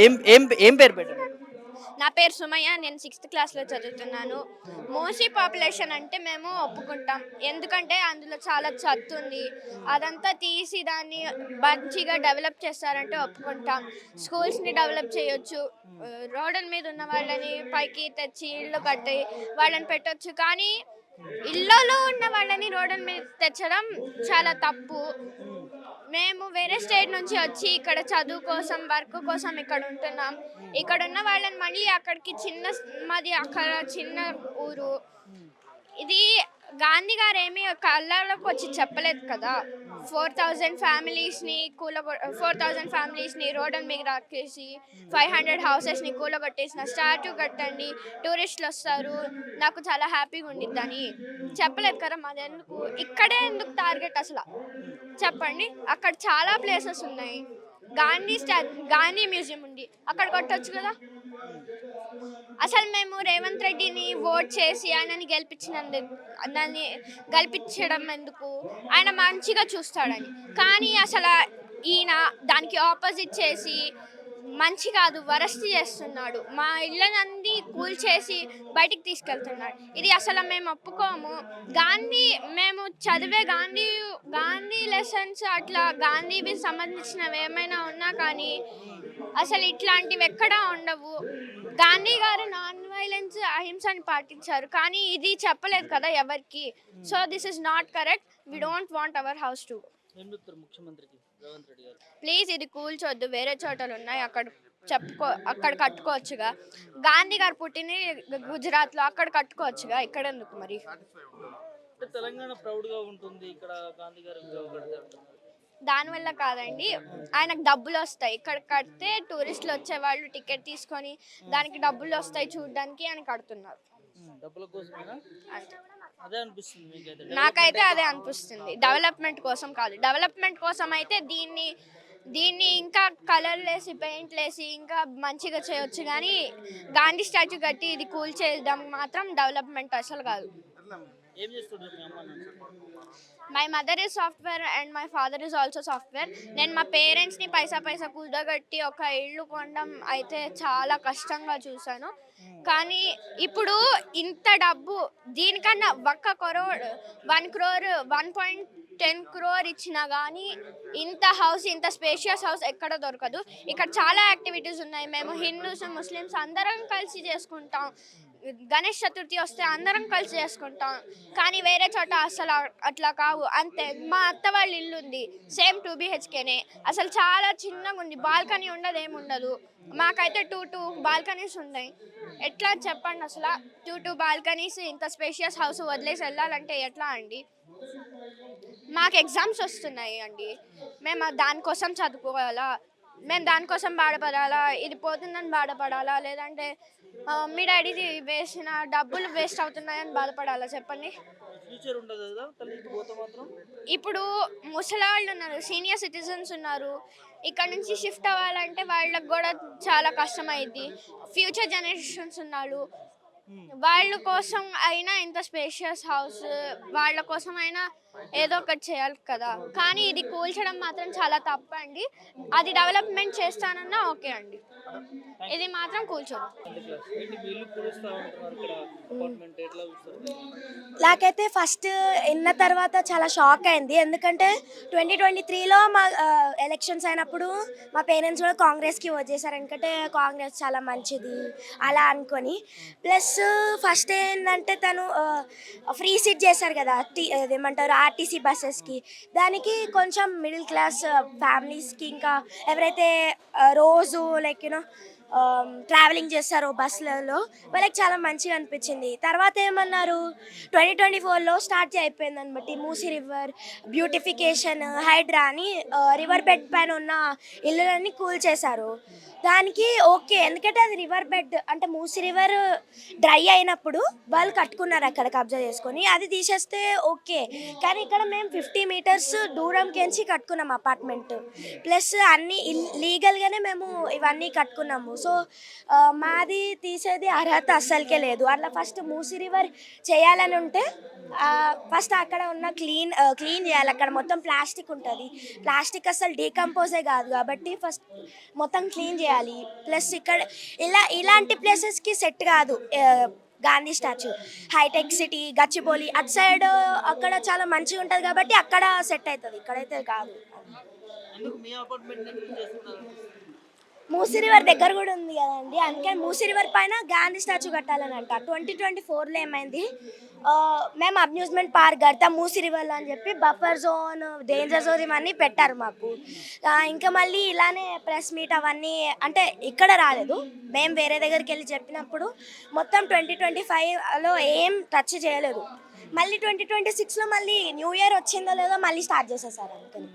ఏం ఏం ఏం పేరు పెట్టారు? నా పేరు సుమయ్య. నేను 6థ్ క్లాస్‌లో చదువుతున్నాను. మోస్ట్లీ పాపులేషన్ అంటే మేము ఒప్పుకుంటాం. ఎందుకంటే అందులో చాలా చత్తుంది. అదంతా తీసి దాన్ని మంచిగా డెవలప్ చేస్తారంటే ఒప్పుకుంటాం. స్కూల్స్‌ని డెవలప్ చేయొచ్చు. రోడ్డుల మీద ఉన్న వాళ్ళని పైకి తెచ్చి ఇళ్ళు కట్టి వాళ్ళని పెట్టొచ్చు. కానీ ఇళ్ళలో ఉన్న వాళ్ళని రోడ్డుల మీద తెచ్చడం చాలా తప్పు. మేము వేరే స్టేట్ నుంచి వచ్చి ఇక్కడ చదువు కోసం, వర్క్ కోసం ఇక్కడ ఉంటున్నాం. ఇక్కడున్న వాళ్ళని మళ్ళీ అక్కడికి మాది అక్కడ చిన్న ఊరు. ఇది గాంధీ గారేమి కళ్ళలోకి వచ్చి చెప్పలేదు కదా! 4000 ఫ్యామిలీస్‌ని 4000 ఫ్యామిలీస్‌ని రోడ్డుల మీద రాకేసి 500 హౌసెస్‌ని కూలగొట్టేసిన స్టాట్యూ కట్టండి. టూరిస్టులొస్తారు. నాకు చాలా హ్యాపీగా ఉండిద్దని చెప్పలేదు కదా! మాదెందుకు? ఇక్కడే ఎందుకు టార్గెట్ అసల? చెప్పండి. అక్కడ చాలా ప్లేసెస్ ఉన్నాయి. గాంధీ మ్యూజియం ఉంది. అక్కడ కొట్టొచ్చు కదా! అసలు మేము రేవంత్ రెడ్డిని ఓట్ చేసి దాన్ని గెలిపించడం ఎందుకు? ఆయన మంచిగా చూస్తాడని. కానీ ఈయన దానికి ఆపోజిట్ చేసి మంచి కాదు, వరస్ట్ చేస్తున్నాడు. మా ఇళ్ళనందీ కూల్చేసి బయటికి తీసుకెళ్తున్నాడు. ఇది అసలు మేము ఒప్పుకోము. మేము చదివే గాంధీ లెసన్స్ అట్లా గాంధీవి సంబంధించినవి ఏమైనా ఉన్నా కానీ అసలు ఇట్లాంటివి ఎక్కడా ఉండవు. గాంధీ గారు నాన్ వైలెన్స్ అహింసని పాటించారు. కానీ ఇది చెప్పలేదు కదా ఎవరికి. So this is not correct. We don't want our house too. ఏం చెప్తారు ముఖ్యమంత్రికి రేవంత్ రెడ్డి గారు? ప్లీజ్ ఇది కూల్చొద్దు. వేరే చోటలు ఉన్నాయి, అక్కడ కట్టుకోవచ్చుగా. గాంధీ గారు పుట్టింది గుజరాత్లో, అక్కడ కట్టుకోవచ్చుగా. ఇక్కడ ఎందుకు మరి? అంటే తెలంగాణ ప్రౌడ్‌గా ఉంటుంది. ఇక్కడ గాంధీ గారు విగ్రహం కడితే అంటున్నారు. దానివల్ల కాదండి, ఆయనకు డబ్బులు వస్తాయి. ఇక్కడ కడితే టూరిస్టులు వచ్చేవాళ్ళు టికెట్ తీసుకొని దానికి డబ్బులు వస్తాయి చూడడానికి అని కడుతున్నారు. డబ్బుల కోసమేనా? అంతే. అదే అనిపిస్తుంది మీకైతే? నాకైతే అదే అనిపిస్తుంది. డెవలప్మెంట్ కోసం కాదు. డెవలప్మెంట్ కోసం అయితే దీన్ని ఇంకా కలర్లు వేసి పెయింట్లు వేసి ఇంకా మంచిగా చేయొచ్చు. కానీ గాంధీ స్టాచ్యూ కట్టి ఇది కూల్ చేయడం మాత్రం డెవలప్మెంట్ అసలు కాదు. ఏం చేస్తుంటారు మీ అమ్మ నాన్న? My mother is software and my father is also software. నేను మా పేరెంట్స్ని పైసా కూడగట్టి ఒక ఇల్లు కొనడం అయితే చాలా కష్టంగా చూశాను. కానీ ఇప్పుడు ఇంత డబ్బు దీనికన్నా 1 crore 1 crore 1.10 crore ఇచ్చినా కానీ ఇంత స్పేషియస్ హౌస్ ఎక్కడ దొరకదు. ఇక్కడ చాలా యాక్టివిటీస్ ఉన్నాయి. మేము హిందూస్ ముస్లిమ్స్ అందరం కలిసి చేసుకుంటాం. గణేష్ చతుర్థి వస్తే అందరం కలిసి చేసుకుంటాం. కానీ వేరే చోట అసలు అట్లా కావు. అంతే. మా అత్త వాళ్ళ ఇల్లు ఉంది, సేమ్ 2 BHKనే. అసలు చాలా చిన్నగా ఉంది. బాల్కనీ ఏముండదు. మాకైతే 2 బాల్కనీస్ ఉన్నాయి. ఎట్లా చెప్పండి అసలు? 2 బాల్కనీస్, ఇంత స్పేషియస్ హౌస్ వదిలేసి వెళ్ళాలంటే ఎట్లా అండి? మాకు ఎగ్జామ్స్ వస్తున్నాయి అండి. మేము దానికోసం చదువుకోవాలా? మేము దానికోసం బాధపడాలా? ఇది పోతుందని బాధపడాలా? లేదంటే మీ డాడీది వేసిన డబ్బులు వేస్ట్ అవుతున్నాయని బాధపడాలా చెప్పండి? ఫ్యూచర్ ఉండదు కదా తల్లికి పోతే మాత్రం? ఇప్పుడు ముసలాళ్ళు ఉన్నారు, సీనియర్ సిటిజన్స్ ఉన్నారు. ఇక్కడ నుంచి షిఫ్ట్ అవ్వాలంటే వాళ్ళకి కూడా చాలా కష్టమైద్ది. ఫ్యూచర్ జనరేషన్స్ ఉన్నారు. వాళ్ళ కోసం అయినా ఇంత స్పేషియస్ హౌస్, వాళ్ళ కోసం అయినా ఏదో ఒకటి చేయాలి కదా. కానీ ఇది కూల్చడం మాత్రం చాలా తప్పండి. అది డెవలప్మెంట్ చేస్తానన్నా ఓకే అండి. ఇది మాత్రం కూల్చొద్దు. ఏంటి మీ ఇల్లు కూలుస్తా ఉంటున్నారు ఇక్కడ? అపార్ట్మెంట్ ఎట్లా చూస్తారు? నాకైతే ఫస్ట్ విన్న తర్వాత చాలా షాక్ అయింది. ఎందుకంటే 2023లో మా ఎలక్షన్స్ అయినప్పుడు మా పేరెంట్స్ కూడా కాంగ్రెస్కి ఓట్ చేశారు. ఎందుకంటే కాంగ్రెస్ చాలా మంచిది అలా అనుకొని. ప్లస్ ఫస్ట్ ఏంటంటే తను ఫ్రీ సీట్ చేశారు కదా, ఏమంటారు ఆర్టీసీ బస్సెస్కి. దానికి కొంచెం మిడిల్ క్లాస్ ఫ్యామిలీస్కి, ఇంకా ఎవరైతే రోజు లైక్ ట్రావెలింగ్ చేస్తారో బస్సులలో, వాళ్ళకి చాలా మంచిగా అనిపించింది. తర్వాత ఏమన్నారు, 2024లో స్టార్ట్ అయిపోయింది అనమాట. మూసీ రివర్ బ్యూటిఫికేషన్, హైడ్రా అని రివర్ బెడ్ పైన ఉన్న ఇళ్ళని కూల్ చేశారు. దానికి ఓకే, ఎందుకంటే అది రివర్ బెడ్ అంటే మూసీ రివర్ డ్రై అయినప్పుడు వాళ్ళు కట్టుకున్నారు అక్కడ కబ్జా చేసుకొని. అది తీసేస్తే ఓకే, కానీ ఇక్కడ మేము 50 meters దూరంకించి కట్టుకున్నాం అపార్ట్మెంట్. ప్లస్ అన్నీ లీగల్గానే మేము ఇవన్నీ కట్టుకున్నాము. సో మాది తీసేది అర్హత అస్సలకే లేదు. అట్లా ఫస్ట్ మూసీ రివర్ చేయాలని ఉంటే ఫస్ట్ అక్కడ ఉన్న క్లీన్ చేయాలి. అక్కడ మొత్తం ప్లాస్టిక్ ఉంటుంది. ప్లాస్టిక్ అసలు డీకంపోజే కాదు కాబట్టి ఫస్ట్ మొత్తం క్లీన్ చేయాలి. ప్లస్ ఇక్కడ ఇలాంటి ప్లేసెస్కి సెట్ కాదు Gandhi statue. Hitech city, Gachibowli అటు సైడ్ అక్కడ చాలా మంచిగా ఉంటుంది కాబట్టి అక్కడ సెట్ అవుతుంది, ఇక్కడైతే కాదు. మూసీ రివర్ దగ్గర కూడా ఉంది కదండి, అందుకని మూసీ రివర్ పైన గాంధీ స్టాచ్యూ కట్టాలని అంట. 2024లో ఏమైంది, మేము అమ్యూజ్మెంట్ పార్క్ కడతాం మూసీ రివర్లో అని చెప్పి బఫర్ జోన్, డేంజర్ జోన్ ఇవన్నీ పెట్టారు మాకు. ఇంకా మళ్ళీ ఇలానే ప్రెస్ మీట్ అవన్నీ అంటే ఇక్కడ రాలేదు, మేము వేరే దగ్గరికి వెళ్ళి చెప్పినప్పుడు మొత్తం 2025లో ఏం టచ్ చేయలేదు. మళ్ళీ 2026లో మళ్ళీ న్యూ ఇయర్ వచ్చిందో లేదో మళ్ళీ స్టార్ట్ చేసేసారు అందుకని.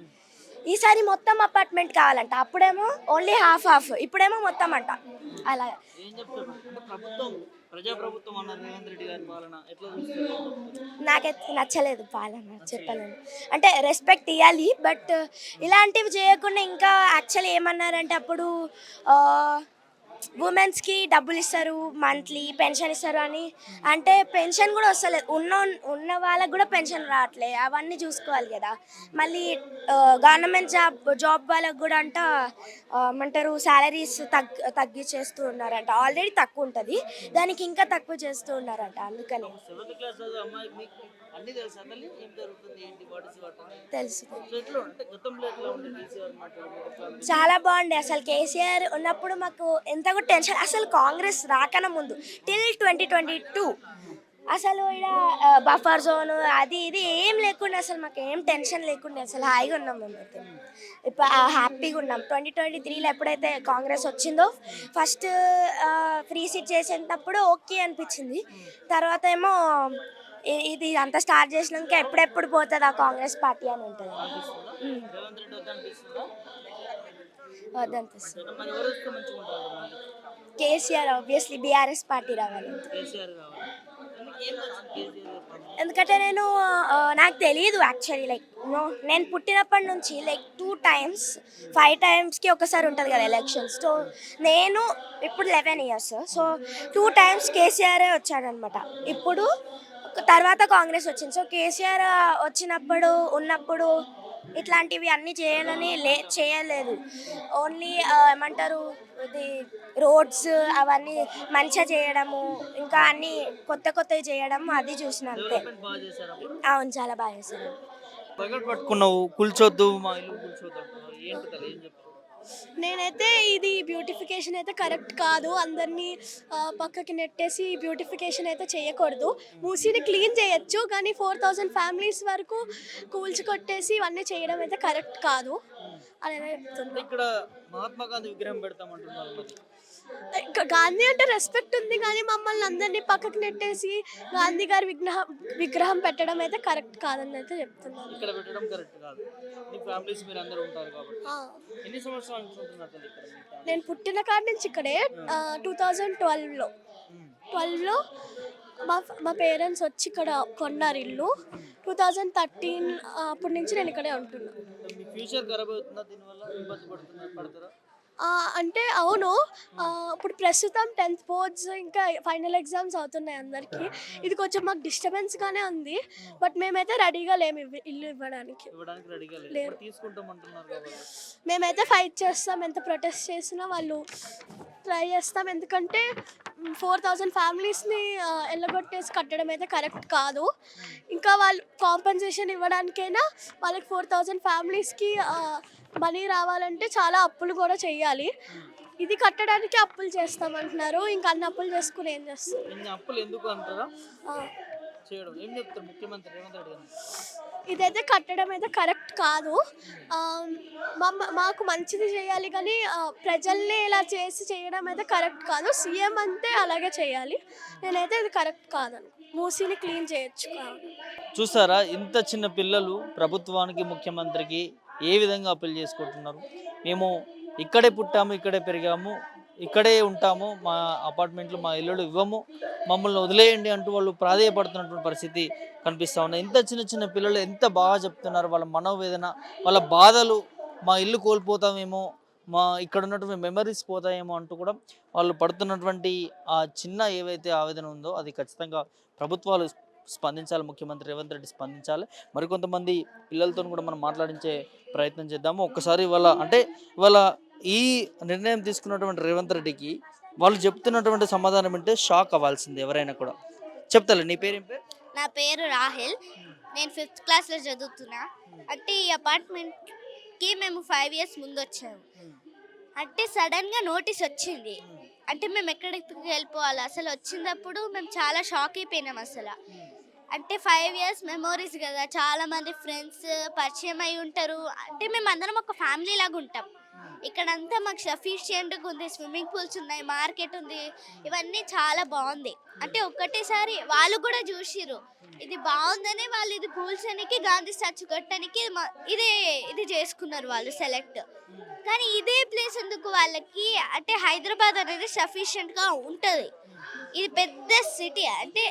ఈసారి మొత్తం అపార్ట్మెంట్ కావాలంట, అప్పుడేమో ఓన్లీ హాఫ్, ఇప్పుడేమో మొత్తం అంట. అలా నాకైతే నచ్చలేదు పాలన, చెప్పలేను. అంటే రెస్పెక్ట్ ఇవ్వాలి, బట్ ఇలాంటివి చేయకుండా ఇంకా యాక్చువల్లీ ఏమన్నారంటే అప్పుడు ఉమెన్స్కి డబ్బులు ఇస్తారు, మంత్లీ పెన్షన్ ఇస్తారు అని. అంటే పెన్షన్ కూడా వస్తలేదు, ఉన్న వాళ్ళకు కూడా పెన్షన్ రావట్లే. అవన్నీ చూసుకోవాలి కదా. మళ్ళీ గవర్నమెంట్ జాబ్ వాళ్ళకు కూడా అంట ఏమంటారు శాలరీస్ తగ్గించేస్తూ ఉన్నారంట. ఆల్రెడీ తక్కువ ఉంటుంది, దానికి ఇంకా తక్కువ చేస్తూ ఉన్నారంట. అందుకని తెలుసు, చాలా బాగుండే అసలు. కేసీఆర్ ఉన్నప్పుడు మాకు ఎంత కూడా టెన్షన్, అసలు కాంగ్రెస్ రాకన ముందు టిల్ 2022 అసలు ఇక్కడ బఫర్ జోన్ అది ఇది ఏం లేకుండా అసలు మాకు ఏం టెన్షన్ లేకుండా అసలు హాయిగా ఉన్నాం మేమైతే. ఇప్పుడు హ్యాపీగా ఉన్నాం. 2023లో ఎప్పుడైతే కాంగ్రెస్ వచ్చిందో ఫస్ట్ ఫ్రీ సీట్ చేసేటప్పుడు ఓకే అనిపించింది. తర్వాత ఏమో ఇది అంతా స్టార్ట్ చేసినాక ఎప్పుడెప్పుడు పోతుంది ఆ కాంగ్రెస్ పార్టీ అని ఉంటుంది. వద్దనిపిస్తుంది. కేసీఆర్ ఆబ్వియస్లీ, బీఆర్ఎస్ పార్టీ రావాలి. ఎందుకంటే నాకు తెలియదు యాక్చువల్లీ, లైక్ నేను పుట్టినప్పటి నుంచి లైక్ 2 times 5 timesకి ఒకసారి ఉంటుంది కదా ఎలక్షన్స్. సో నేను ఇప్పుడు 11 years, సో 2 times కేసీఆరే వచ్చాడనమాట. ఇప్పుడు తర్వాత కాంగ్రెస్ వచ్చింది. సో కేసీఆర్ ఉన్నప్పుడు ఇట్లాంటివి అన్నీ చేయాలని చేయలేదు. ఓన్లీ ఏమంటారు ఇది రోడ్స్ అవన్నీ మంచిగా చేయడము, ఇంకా అన్నీ కొత్తవి చేయడం అది చూసిన అంతే. అవును, చాలా బాగా చేశారు. పట్టుకున్నావు కూల్చొద్దు మా ఇల్లు కూల్చొద్దు, నేనైతే ఇది బ్యూటిఫికేషన్ అయితే కరెక్ట్ కాదు. అందరినీ పక్కకి నెట్టేసి బ్యూటిఫికేషన్ అయితే చేయకూడదు. మూసీని క్లీన్ చేయొచ్చు, కానీ 4000 ఫ్యామిలీస్ వరకు కూల్చికొట్టేసి ఇవన్నీ చేయడం అయితే కరెక్ట్ కాదు అని చెప్తుంది. ఇక్కడ మహాత్మా గాంధీ విగ్రహం పెడతామంటున్నారు. గాంధీ అంటే రెస్పెక్ట్ ఉంది, కానీ మమ్మల్ని అందరినీ పక్కకి నెట్టేసి గాంధీ గారి విగ్రహం పెట్టడం అయితే కరెక్ట్ కాదని అయితే చెప్తున్నాను. ఇక్కడ పెట్టడం కరెక్ట్ కాదు. మీ ఫ్యామిలీస్ మీరు అందరూ ఉంటారు కాబట్టి. ఎన్ని సంవత్సరాల నుంచి ఉంటున్నారు ఇక్కడ? నేను పుట్టిన కాడి నుంచి ఇక్కడే. 2012లో మా పేరెంట్స్ వచ్చి ఇక్కడ కొన్నారు ఇల్లు. 2013 అప్పటి నుంచి నేను ఇక్కడే ఉంటున్నాను. మీ ఫ్యూచర్ ఖరాబ్ అవుతుందా దీనివల్ల? ఇబ్బంది పడతారా? అంటే అవును, ఇప్పుడు ప్రస్తుతం 10th బోర్డ్స్ ఇంకా ఫైనల్ ఎగ్జామ్స్ అవుతున్నాయి అందరికీ. ఇది కొంచెం మాకు డిస్టర్బెన్స్గానే ఉంది, బట్ మేమైతే రెడీగా లేము ఇల్లు ఇవ్వడానికి. మేమైతే ఫైట్ చేస్తాం, ఎంత ప్రొటెస్ట్ చేసినా వాళ్ళు ట్రై చేస్తాం. ఎందుకంటే 4000 ఫ్యామిలీస్ని ఎల్లగొట్టేసి కట్టడం అయితే కరెక్ట్ కాదు. ఇంకా వాళ్ళు కాంపెన్సేషన్ ఇవ్వడానికైనా వాళ్ళకి 4000 ఫ్యామిలీస్కి మనీ రావాలంటే చాలా అప్పులు కూడా చెయ్యాలి. ఇది కట్టడానికి అప్పులు చేస్తామంటున్నారు, ఇంకా అన్ని అప్పులు చేసుకుని ఏం చేస్తారు? ఇదైతే కట్టడం అయితే కరెక్ట్ కాదు. మాకు మంచిది చేయాలి, కానీ ప్రజల్ని ఇలా చేయడం అయితే కరెక్ట్ కాదు. సీఎం అంతే అలాగే చేయాలి. నేనైతే ఇది కరెక్ట్ కాదని, మూసీని క్లీన్ చేయొచ్చు. చూసారా, ఇంత చిన్న పిల్లలు ప్రభుత్వానికి, ముఖ్యమంత్రికి ఏ విధంగా అప్పీల్ చేసుకుంటున్నారు. మేము ఇక్కడే పుట్టాము, ఇక్కడే పెరిగాము, ఇక్కడే ఉంటాము, మా అపార్ట్మెంట్లు మా ఇల్లులు ఇవ్వము, మమ్మల్ని వదిలేయండి అంటూ వాళ్ళు ప్రాధేయపడుతున్నటువంటి పరిస్థితి కనిపిస్తూ ఉంది. ఇంత చిన్న పిల్లలు ఎంత బాగా చెప్తున్నారు వాళ్ళ మనోవేదన, వాళ్ళ బాధలు. మా ఇల్లు కోల్పోతామేమో, మా ఇక్కడ ఉన్నటువంటి మెమరీస్ పోతాయేమో అంటూ కూడా వాళ్ళు పడుతున్నటువంటి ఆ చిన్న ఏవైతే ఆవేదన ఉందో అది ఖచ్చితంగా ప్రభుత్వాలు స్పందించాలి, ముఖ్యమంత్రి రేవంత్ రెడ్డి స్పందించాలి. మరికొంతమంది పిల్లలతో కూడా మనం మాట్లాడించే ప్రయత్నం చేద్దాము. ఒక్కసారి ఇవాళ ఈ నిర్ణయం తీసుకున్నటువంటి రేవంత్ రెడ్డికి వాళ్ళు చెప్తున్నటువంటి సమాధానం అంటే షాక్ అవ్వాల్సింది ఎవరైనా కూడా. చెప్తాలే, నీ పేరు ఏం పేరు? నా పేరు రాహెల్. నేను 5th క్లాస్లో చదువుతున్నా. అంటే ఈ అపార్ట్మెంట్కి మేము 5 years ముందు వచ్చాము. అంటే సడన్గా నోటీస్ వచ్చింది. అంటే మేము ఎక్కడికి వెళ్ళిపోవాలి అసలు వచ్చినప్పుడు మేము చాలా షాక్ అయిపోయినాం అసలు. అంటే 5 years మెమోరీస్ కదా, చాలామంది ఫ్రెండ్స్ పరిచయం అయి ఉంటారు. అంటే మేము అందరం ఒక ఫ్యామిలీ లాగా ఉంటాం. ఇక్కడంతా మాకు సఫిషియెంట్గా ఉంది, స్విమ్మింగ్ పూల్స్ ఉన్నాయి, మార్కెట్ ఉంది, ఇవన్నీ చాలా బాగుంది. అంటే ఒక్కటేసారి వాళ్ళు కూడా చూసిర్రు ఇది బాగుందని వాళ్ళు ఇది కూల్చడానికి గాంధీ స్టాచ్యూ కట్టడానికి ఇది చేసుకున్నారు వాళ్ళు సెలెక్ట్. కానీ ఇదే ప్లేస్ ఎందుకు వాళ్ళకి? అంటే హైదరాబాద్ అనేది సఫిషియెంట్గా ఉంటుంది. ఇది పెద్ద సిటీ, అంటే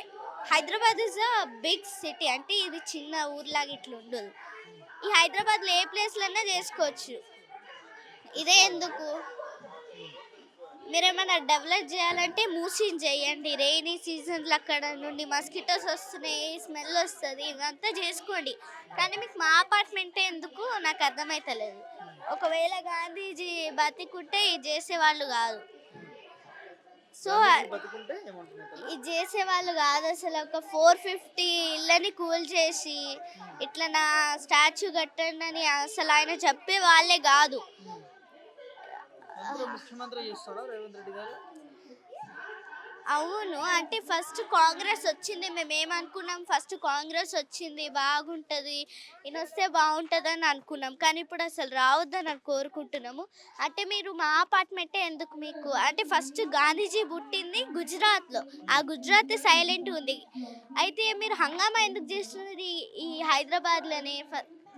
Hyderabad is a big city. అంటే ఇది చిన్న ఊర్లాగా ఇట్లా ఉండదు. ఈ హైదరాబాద్లో ఏ ప్లేస్లన్నా చేసుకోవచ్చు, ఇదే ఎందుకు? మీరేమైనా డెవలప్ చేయాలంటే మూసీని చేయండి. రెయినీ సీజన్లో అక్కడ నుండి మస్కిటోస్ వస్తున్నాయి, స్మెల్ వస్తుంది, ఇదంతా చేసుకోండి. కానీ మీకు మా అపార్ట్మెంటే ఎందుకు నాకు అర్థమవుతలేదు. ఒకవేళ గాంధీజీ బతికుంటే ఇది చేసేవాళ్ళు కాదు. సో ఇది చేసేవాళ్ళు కాదు అసలు. ఒక 450 ఇళ్ళని కూల్ చేసి ఇట్లా నా స్టాచ్యూ కట్టండి అని అసలు ఆయన చెప్పే వాళ్ళే కాదు. ముఖ్యమంత్రి చేస్తాడా రేవంత్ రెడ్డి గారు? అవును, అంటే ఫస్ట్ కాంగ్రెస్ వచ్చింది, మేము ఏమనుకున్నాం, ఫస్ట్ కాంగ్రెస్ వచ్చింది బాగుంటుంది, ఈయన వస్తే బాగుంటుంది అని అనుకున్నాం. కానీ ఇప్పుడు అసలు రావద్దని కోరుకుంటున్నాము. అంటే మీరు మా అపార్ట్మెంటే ఎందుకు మీకు? అంటే ఫస్ట్ గాంధీజీ పుట్టింది గుజరాత్లో, ఆ గుజరాత్ సైలెంట్ ఉంది. అయితే మీరు హంగామా ఎందుకు చేస్తున్నది ఈ హైదరాబాద్లోనే?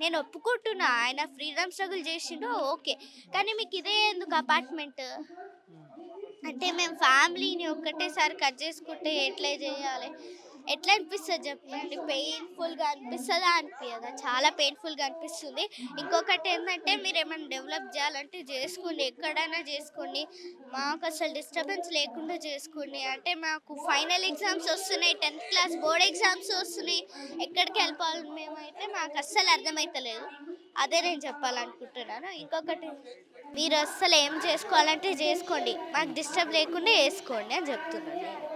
నేను ఒప్పుకుంటున్నా ఆయన ఫ్రీడమ్ స్ట్రగుల్ చేసిండు, ఓకే. కానీ మీకు ఇదే ఎందుకు అపార్ట్మెంట్? అంటే మేము ఫ్యామిలీని ఒక్కటేసారి కట్ చేసుకుంటే ఎట్లా చేయాలి? ఎట్లా అనిపిస్తుంది చెప్పండి? పెయిన్ఫుల్గా అనిపిస్తుందా అనిపించదా? చాలా పెయిన్ఫుల్గా అనిపిస్తుంది. ఇంకొకటి ఏంటంటే మీరు ఏమైనా డెవలప్ చేయాలంటే చేసుకోండి, ఎక్కడైనా చేసుకోండి, మాకు అసలు డిస్టర్బెన్స్ లేకుండా చేసుకోండి. అంటే మాకు ఫైనల్ ఎగ్జామ్స్ వస్తున్నాయి, 10th క్లాస్ బోర్డ్ ఎగ్జామ్స్ వస్తున్నాయి, ఎక్కడికి వెళ్ళిపోవాలి మేమైతే మాకు అస్సలు అర్థమవుతలేదు. అదే నేను చెప్పాలనుకుంటున్నాను. ఇంకొకటి, మీరు అస్సలు ఏం చేసుకోవాలంటే చేసుకోండి, మాకు డిస్టర్బ్ లేకుండా వేసుకోండి అని చెప్తున్నాను.